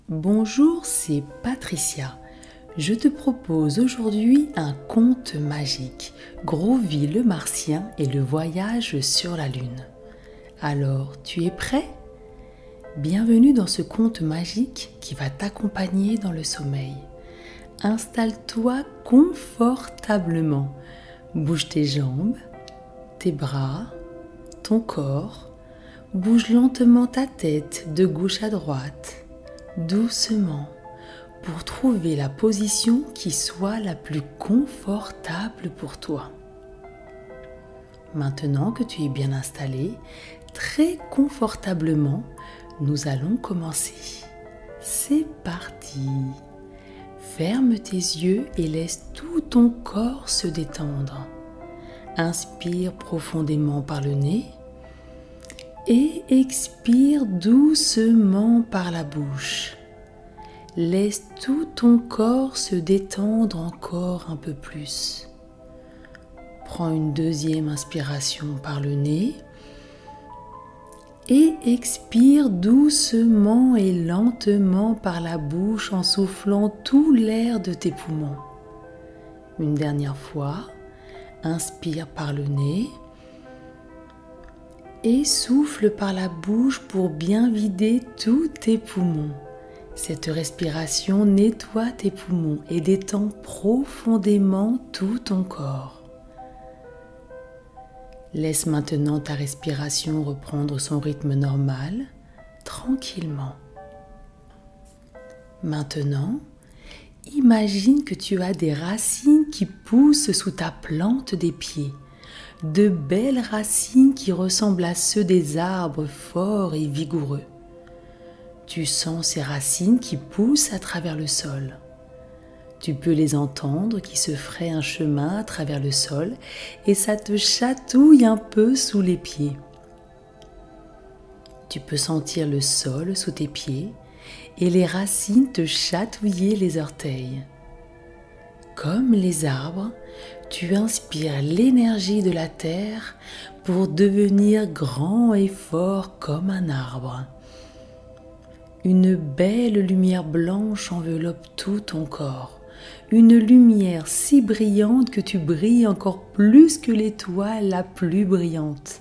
Bonjour, c'est Patricia. Je te propose aujourd'hui un conte magique, Grovy le Martien et le voyage sur la Lune. Alors, tu es prêt? Bienvenue dans ce conte magique qui va t'accompagner dans le sommeil. Installe-toi confortablement. Bouge tes jambes, tes bras, ton corps. Bouge lentement ta tête de gauche à droite, doucement, pour trouver la position qui soit la plus confortable pour toi. Maintenant que tu es bien installé, très confortablement, nous allons commencer. C'est parti! Ferme tes yeux et laisse tout ton corps se détendre. Inspire profondément par le nez et expire doucement par la bouche. Laisse tout ton corps se détendre encore un peu plus. Prends une deuxième inspiration par le nez et expire doucement et lentement par la bouche en soufflant tout l'air de tes poumons. Une dernière fois, inspire par le nez et souffle par la bouche pour bien vider tous tes poumons. Cette respiration nettoie tes poumons et détend profondément tout ton corps. Laisse maintenant ta respiration reprendre son rythme normal, tranquillement. Maintenant, imagine que tu as des racines qui poussent sous ta plante des pieds. De belles racines qui ressemblent à ceux des arbres forts et vigoureux. Tu sens ces racines qui poussent à travers le sol. Tu peux les entendre qui se frayent un chemin à travers le sol et ça te chatouille un peu sous les pieds. Tu peux sentir le sol sous tes pieds et les racines te chatouiller les orteils. Comme les arbres, tu inspires l'énergie de la terre pour devenir grand et fort comme un arbre. Une belle lumière blanche enveloppe tout ton corps. Une lumière si brillante que tu brilles encore plus que l'étoile la plus brillante.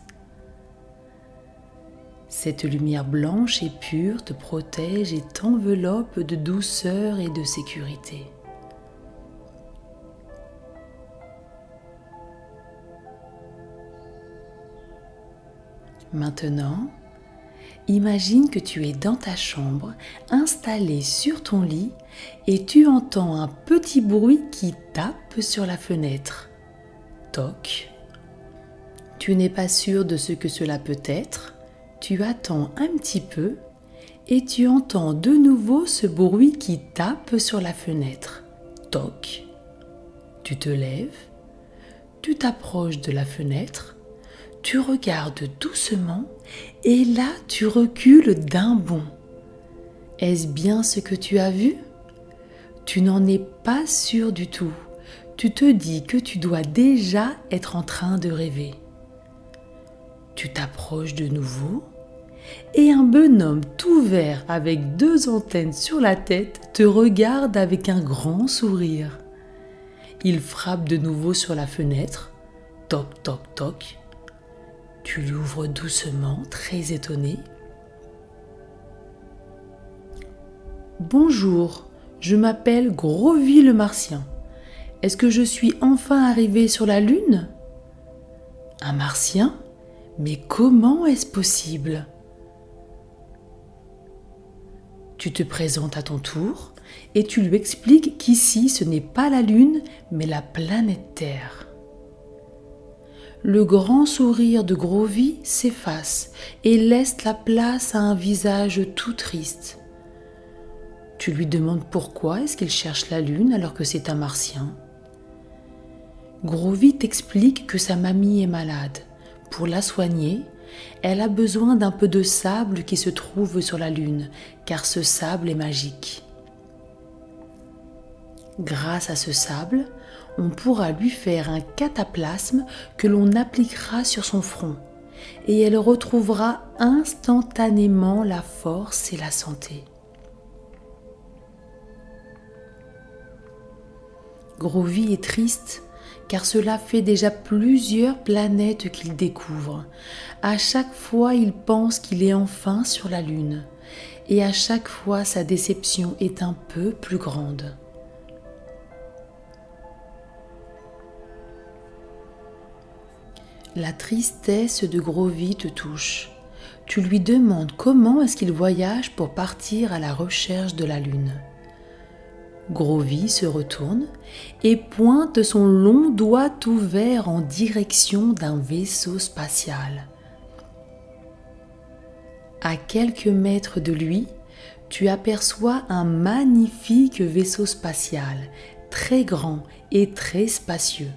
Cette lumière blanche et pure te protège et t'enveloppe de douceur et de sécurité. Maintenant, imagine que tu es dans ta chambre, installé sur ton lit et tu entends un petit bruit qui tape sur la fenêtre. Toc. Tu n'es pas sûr de ce que cela peut être. Tu attends un petit peu et tu entends de nouveau ce bruit qui tape sur la fenêtre. Toc. Tu te lèves, tu t'approches de la fenêtre. Tu regardes doucement et là tu recules d'un bond. Est-ce bien ce que tu as vu? Tu n'en es pas sûr du tout. Tu te dis que tu dois déjà être en train de rêver. Tu t'approches de nouveau et un bonhomme tout vert avec 2 antennes sur la tête te regarde avec un grand sourire. Il frappe de nouveau sur la fenêtre. Toc, toc, toc. Tu l'ouvres doucement, très étonné. Bonjour, je m'appelle Grovy le Martien. Est-ce que je suis enfin arrivé sur la Lune? Un Martien? Mais comment est-ce possible? Tu te présentes à ton tour et tu lui expliques qu'ici ce n'est pas la Lune, mais la planète Terre. Le grand sourire de Grovy s'efface et laisse la place à un visage tout triste. Tu lui demandes pourquoi est-ce qu'il cherche la Lune alors que c'est un Martien. Grovy t'explique que sa mamie est malade. Pour la soigner, elle a besoin d'un peu de sable qui se trouve sur la Lune, car ce sable est magique. Grâce à ce sable, on pourra lui faire un cataplasme que l'on appliquera sur son front et elle retrouvera instantanément la force et la santé. Grovy est triste car cela fait déjà plusieurs planètes qu'il découvre. À chaque fois, il pense qu'il est enfin sur la Lune. Et à chaque fois, sa déception est un peu plus grande. La tristesse de Grovy te touche. Tu lui demandes comment est-ce qu'il voyage pour partir à la recherche de la Lune. Grovy se retourne et pointe son long doigt ouvert en direction d'un vaisseau spatial. À quelques mètres de lui, tu aperçois un magnifique vaisseau spatial, très grand et très spacieux.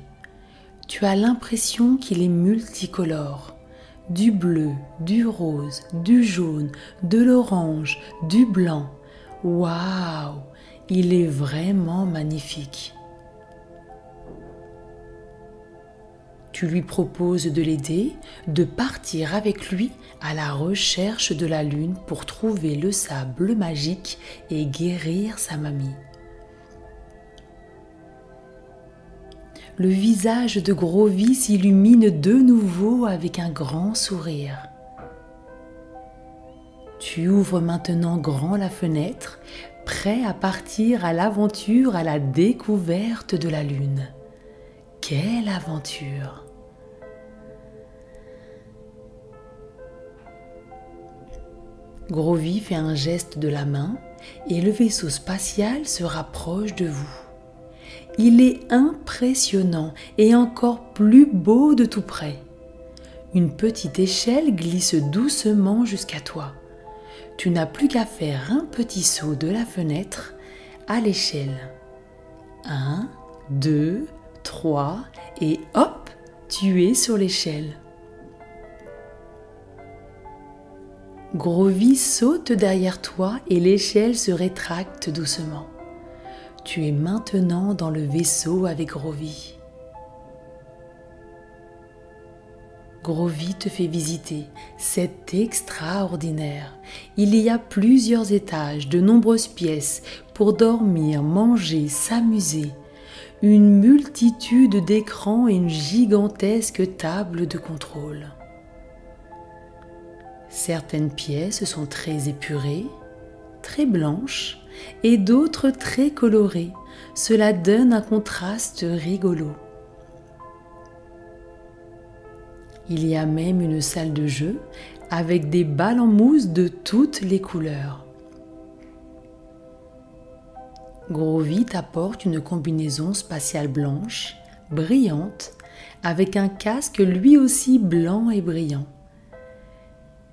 Tu as l'impression qu'il est multicolore. Du bleu, du rose, du jaune, de l'orange, du blanc. Waouh! Il est vraiment magnifique. Tu lui proposes de l'aider, de partir avec lui à la recherche de la Lune pour trouver le sable magique et guérir sa mamie. Le visage de Grovy s'illumine de nouveau avec un grand sourire. Tu ouvres maintenant grand la fenêtre, prêt à partir à l'aventure à la découverte de la Lune. Quelle aventure! Grovy fait un geste de la main et le vaisseau spatial se rapproche de vous. Il est impressionnant et encore plus beau de tout près. Une petite échelle glisse doucement jusqu'à toi. Tu n'as plus qu'à faire un petit saut de la fenêtre à l'échelle. 1, 2, 3 et hop, tu es sur l'échelle. Grovy saute derrière toi et l'échelle se rétracte doucement. Tu es maintenant dans le vaisseau avec Grovy. Grovy te fait visiter, c'est extraordinaire. Il y a plusieurs étages, de nombreuses pièces pour dormir, manger, s'amuser. Une multitude d'écrans et une gigantesque table de contrôle. Certaines pièces sont très épurées, très blanches et d'autres très colorées. Cela donne un contraste rigolo. Il y a même une salle de jeu avec des balles en mousse de toutes les couleurs. Grovy t'apporte une combinaison spatiale blanche, brillante, avec un casque lui aussi blanc et brillant.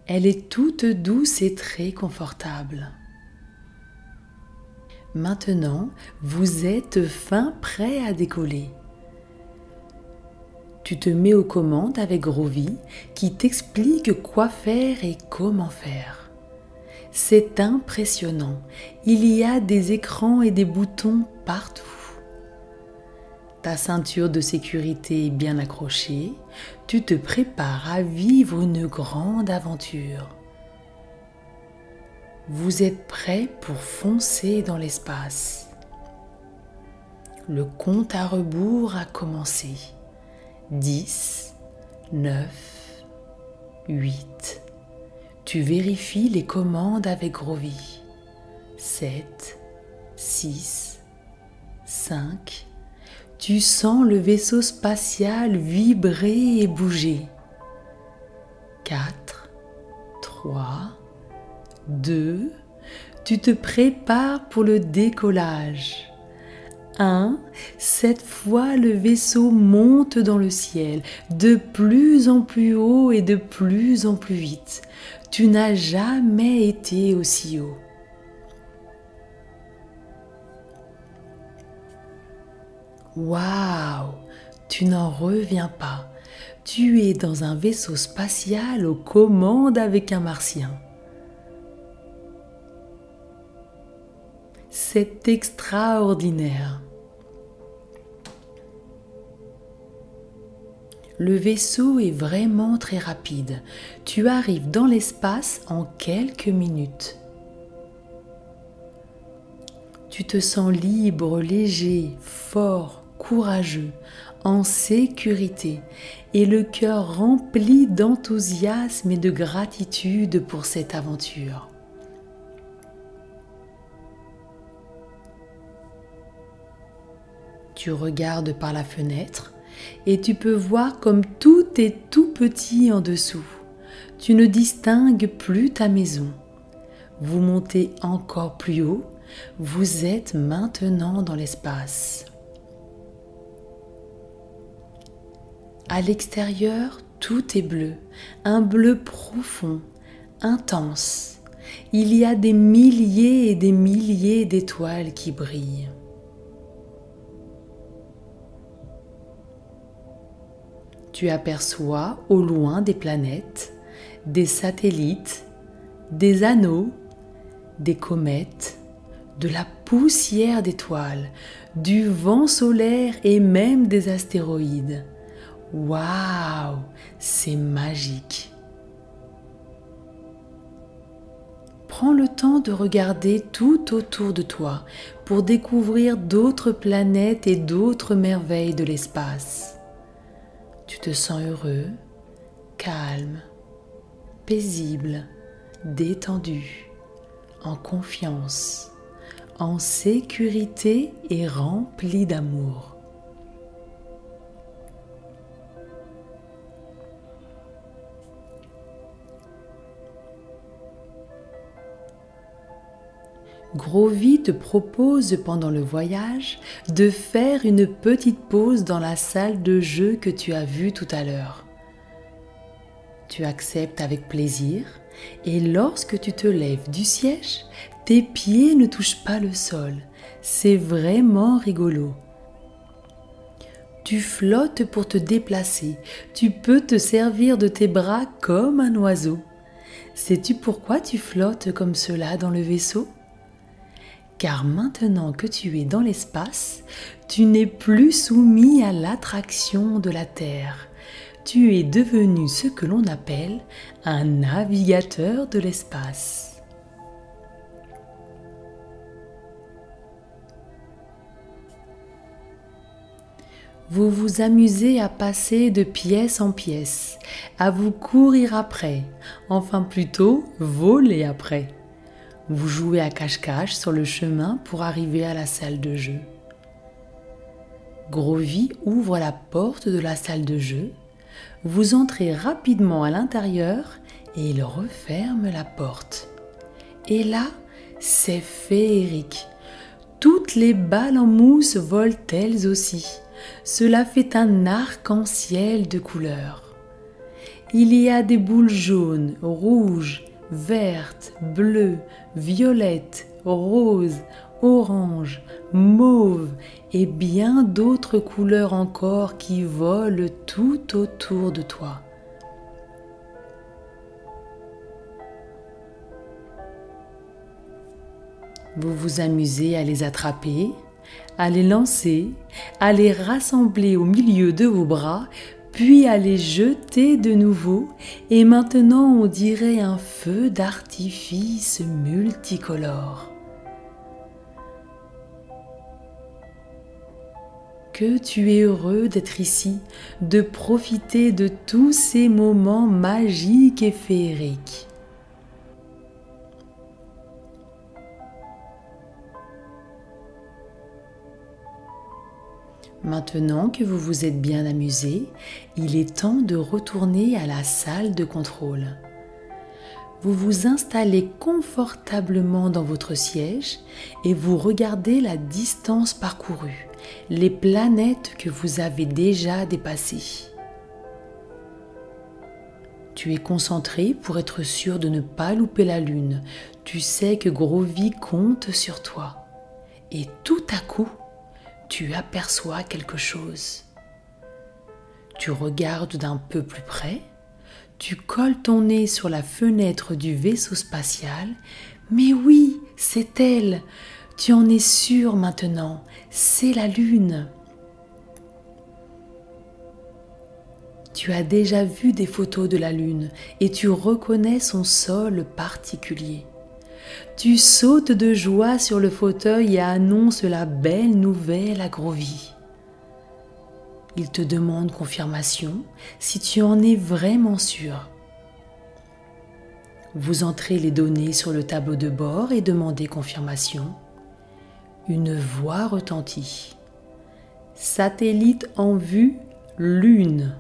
Elle est toute douce et très confortable. Maintenant, vous êtes fin prêt à décoller. Tu te mets aux commandes avec Grovy qui t'explique quoi faire et comment faire. C'est impressionnant, il y a des écrans et des boutons partout. Ta ceinture de sécurité est bien accrochée, tu te prépares à vivre une grande aventure. Vous êtes prêt pour foncer dans l'espace. Le compte à rebours a commencé. 10, 9, 8. Tu vérifies les commandes avec Grovy. 7, 6, 5. Tu sens le vaisseau spatial vibrer et bouger. 4, 3, 2. Tu te prépares pour le décollage. 1. Cette fois, le vaisseau monte dans le ciel, de plus en plus haut et de plus en plus vite. Tu n'as jamais été aussi haut. Waouh! Tu n'en reviens pas. Tu es dans un vaisseau spatial aux commandes avec un martien. C'est extraordinaire. Le vaisseau est vraiment très rapide. Tu arrives dans l'espace en quelques minutes. Tu te sens libre, léger, fort, courageux, en sécurité et le cœur rempli d'enthousiasme et de gratitude pour cette aventure. Tu regardes par la fenêtre et tu peux voir comme tout est tout petit en dessous. Tu ne distingues plus ta maison. Vous montez encore plus haut, vous êtes maintenant dans l'espace. À l'extérieur, tout est bleu, un bleu profond, intense. Il y a des milliers et des milliers d'étoiles qui brillent. Tu aperçois au loin des planètes, des satellites, des anneaux, des comètes, de la poussière d'étoiles, du vent solaire et même des astéroïdes. Waouh, c'est magique! Prends le temps de regarder tout autour de toi pour découvrir d'autres planètes et d'autres merveilles de l'espace. Tu te sens heureux, calme, paisible, détendu, en confiance, en sécurité et rempli d'amour. Grovy te propose pendant le voyage de faire une petite pause dans la salle de jeu que tu as vue tout à l'heure. Tu acceptes avec plaisir et lorsque tu te lèves du siège, tes pieds ne touchent pas le sol. C'est vraiment rigolo. Tu flottes pour te déplacer. Tu peux te servir de tes bras comme un oiseau. Sais-tu pourquoi tu flottes comme cela dans le vaisseau ? Car maintenant que tu es dans l'espace, tu n'es plus soumis à l'attraction de la Terre. Tu es devenu ce que l'on appelle un navigateur de l'espace. Vous vous amusez à passer de pièce en pièce, à vous courir après, enfin plutôt voler après. Vous jouez à cache-cache sur le chemin pour arriver à la salle de jeu. Grovy ouvre la porte de la salle de jeu. Vous entrez rapidement à l'intérieur et il referme la porte. Et là, c'est féerique. Toutes les balles en mousse volent elles aussi. Cela fait un arc-en-ciel de couleurs. Il y a des boules jaunes, rouges, vertes, bleues, violettes, roses, oranges, mauves et bien d'autres couleurs encore qui volent tout autour de toi. Vous vous amusez à les attraper, à les lancer, à les rassembler au milieu de vos bras, puis à les jeter de nouveau, et maintenant on dirait un feu d'artifice multicolore. Que tu es heureux d'être ici, de profiter de tous ces moments magiques et féeriques. Maintenant que vous vous êtes bien amusé, il est temps de retourner à la salle de contrôle. Vous vous installez confortablement dans votre siège et vous regardez la distance parcourue, les planètes que vous avez déjà dépassées. Tu es concentré pour être sûr de ne pas louper la Lune. Tu sais que Grovy compte sur toi. Et tout à coup, tu aperçois quelque chose. Tu regardes d'un peu plus près, tu colles ton nez sur la fenêtre du vaisseau spatial, mais oui, c'est elle. Tu en es sûr maintenant, c'est la Lune. Tu as déjà vu des photos de la Lune et tu reconnais son sol particulier. Tu sautes de joie sur le fauteuil et annonces la belle nouvelle à Grovy. Il te demande confirmation si tu en es vraiment sûr. Vous entrez les données sur le tableau de bord et demandez confirmation. Une voix retentit. Satellite en vue, Lune.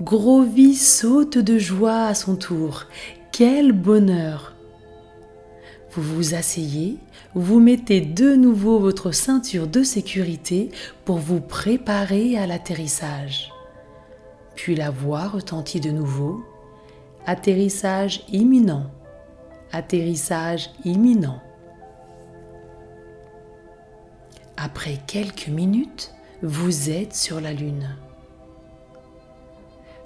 Grovy saute de joie à son tour. Quel bonheur! Vous vous asseyez, vous mettez de nouveau votre ceinture de sécurité pour vous préparer à l'atterrissage. Puis la voix retentit de nouveau. Atterrissage imminent. Atterrissage imminent. Après quelques minutes, vous êtes sur la Lune.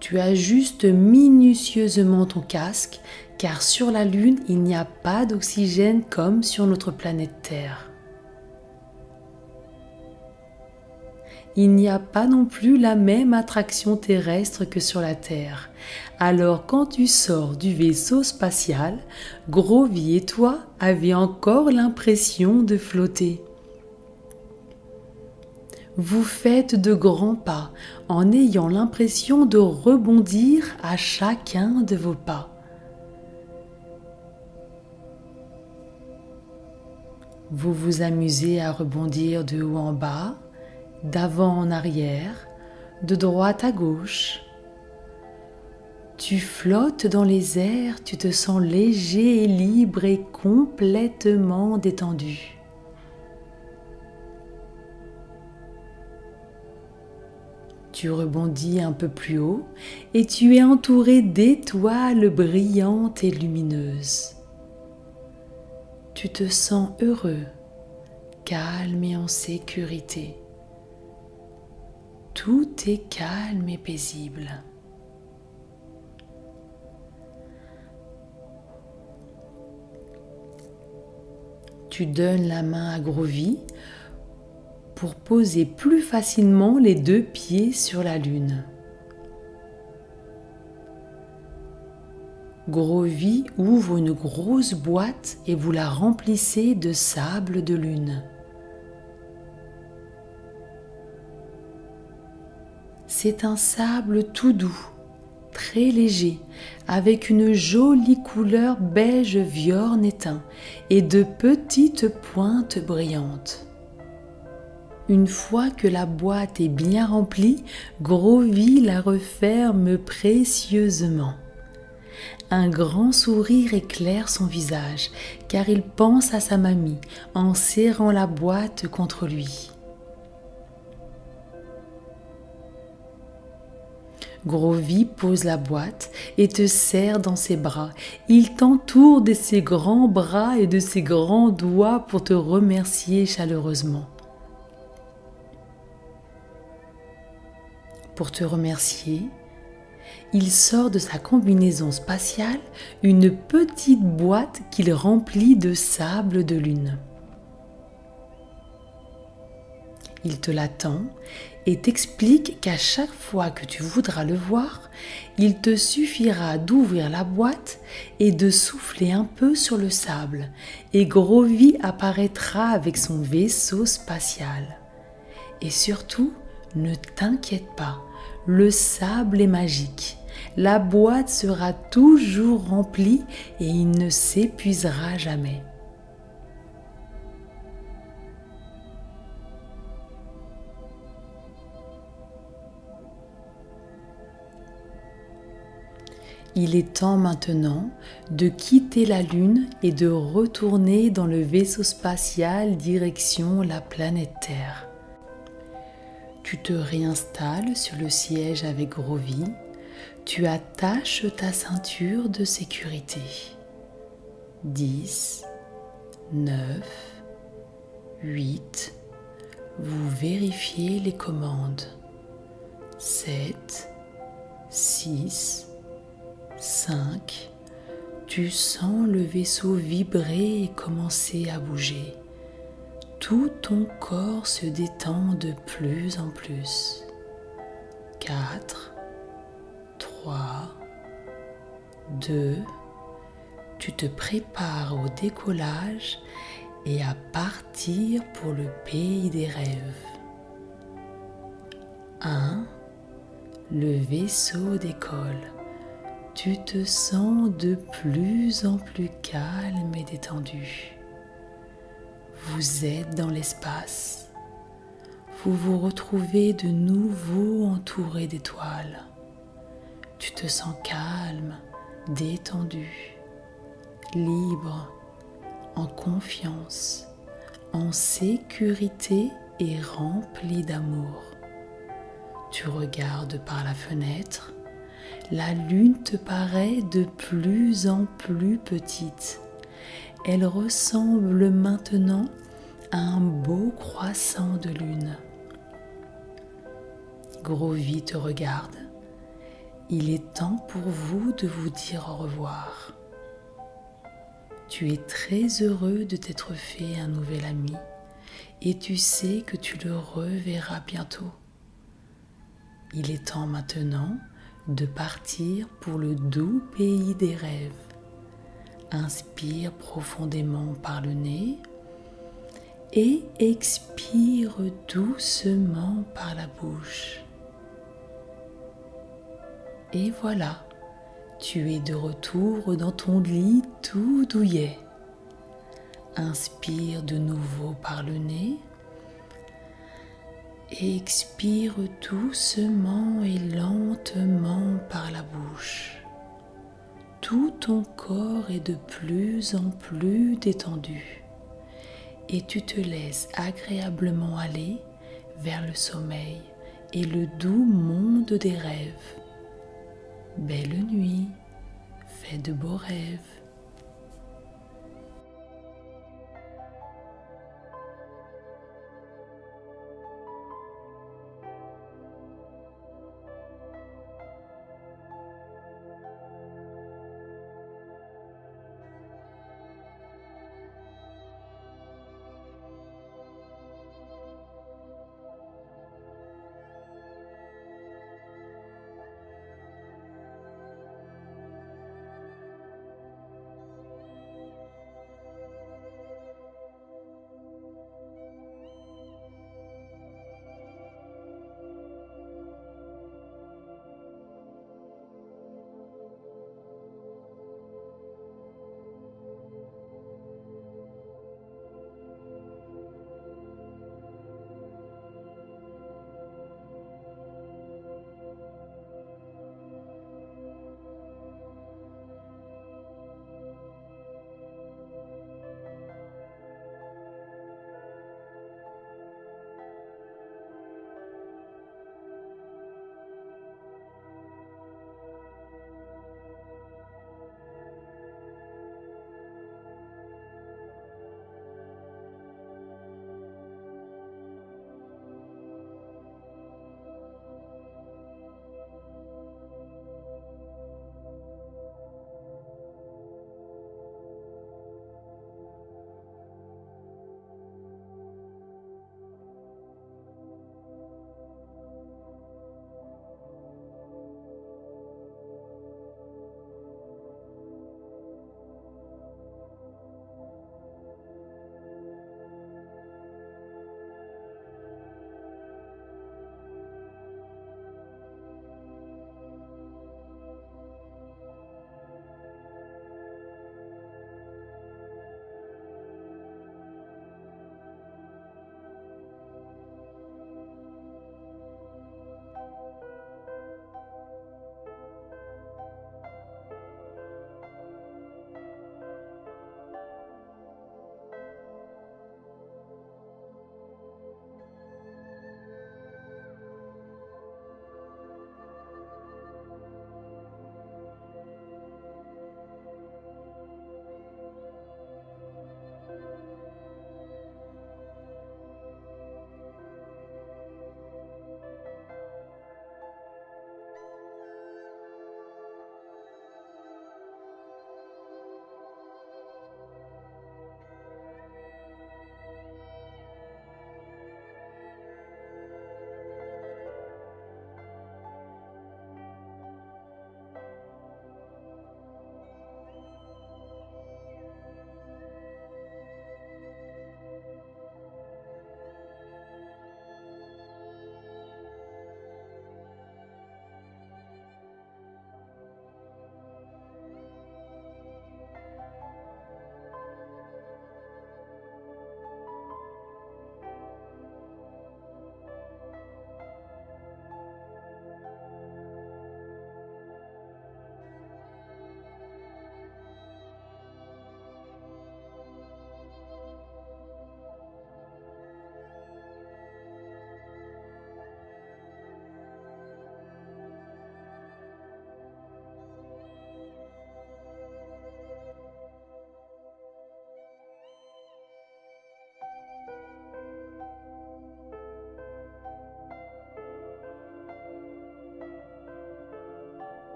Tu ajustes minutieusement ton casque car sur la Lune, il n'y a pas d'oxygène comme sur notre planète Terre. Il n'y a pas non plus la même attraction terrestre que sur la Terre. Alors quand tu sors du vaisseau spatial, Grovy et toi avez encore l'impression de flotter. Vous faites de grands pas en ayant l'impression de rebondir à chacun de vos pas. Vous vous amusez à rebondir de haut en bas, d'avant en arrière, de droite à gauche. Tu flottes dans les airs, tu te sens léger et libre et complètement détendu. Tu rebondis un peu plus haut et tu es entouré d'étoiles brillantes et lumineuses. Tu te sens heureux, calme et en sécurité. Tout est calme et paisible. Tu donnes la main à Grovy pour poser plus facilement les deux pieds sur la Lune. Grovy ouvre une grosse boîte et vous la remplissez de sable de lune. C'est un sable tout doux, très léger, avec une jolie couleur beige viorne éteint et de petites pointes brillantes. Une fois que la boîte est bien remplie, Grovy la referme précieusement. Un grand sourire éclaire son visage, car il pense à sa mamie en serrant la boîte contre lui. Grovy pose la boîte et te serre dans ses bras. Il t'entoure de ses grands bras et de ses grands doigts pour te remercier chaleureusement. Pour te remercier, il sort de sa combinaison spatiale une petite boîte qu'il remplit de sable de lune. Il te la tend et t'explique qu'à chaque fois que tu voudras le voir, il te suffira d'ouvrir la boîte et de souffler un peu sur le sable, et Grovy apparaîtra avec son vaisseau spatial. Et surtout, ne t'inquiète pas, le sable est magique. La boîte sera toujours remplie et il ne s'épuisera jamais. Il est temps maintenant de quitter la Lune et de retourner dans le vaisseau spatial direction la planète Terre. Tu te réinstalles sur le siège avec Grovy. Tu attaches ta ceinture de sécurité. 10, 9, 8. Vous vérifiez les commandes. 7, 6, 5. Tu sens le vaisseau vibrer et commencer à bouger. Tout ton corps se détend de plus en plus. 4, 3, 2, Tu te prépares au décollage et à partir pour le pays des rêves. 1. Le vaisseau décolle. Tu te sens de plus en plus calme et détendu. Vous êtes dans l'espace. Vous vous retrouvez de nouveau entouré d'étoiles. Tu te sens calme, détendu, libre, en confiance, en sécurité et rempli d'amour. Tu regardes par la fenêtre, la lune te paraît de plus en plus petite. Elle ressemble maintenant à un beau croissant de lune. Groovy te regarde. Il est temps pour vous de vous dire au revoir. Tu es très heureux de t'être fait un nouvel ami et tu sais que tu le reverras bientôt. Il est temps maintenant de partir pour le doux pays des rêves. Inspire profondément par le nez et expire doucement par la bouche. Et voilà, tu es de retour dans ton lit tout douillet. Inspire de nouveau par le nez. Expire doucement et lentement par la bouche. Tout ton corps est de plus en plus détendu et tu te laisses agréablement aller vers le sommeil et le doux monde des rêves. Belle nuit, fais de beaux rêves.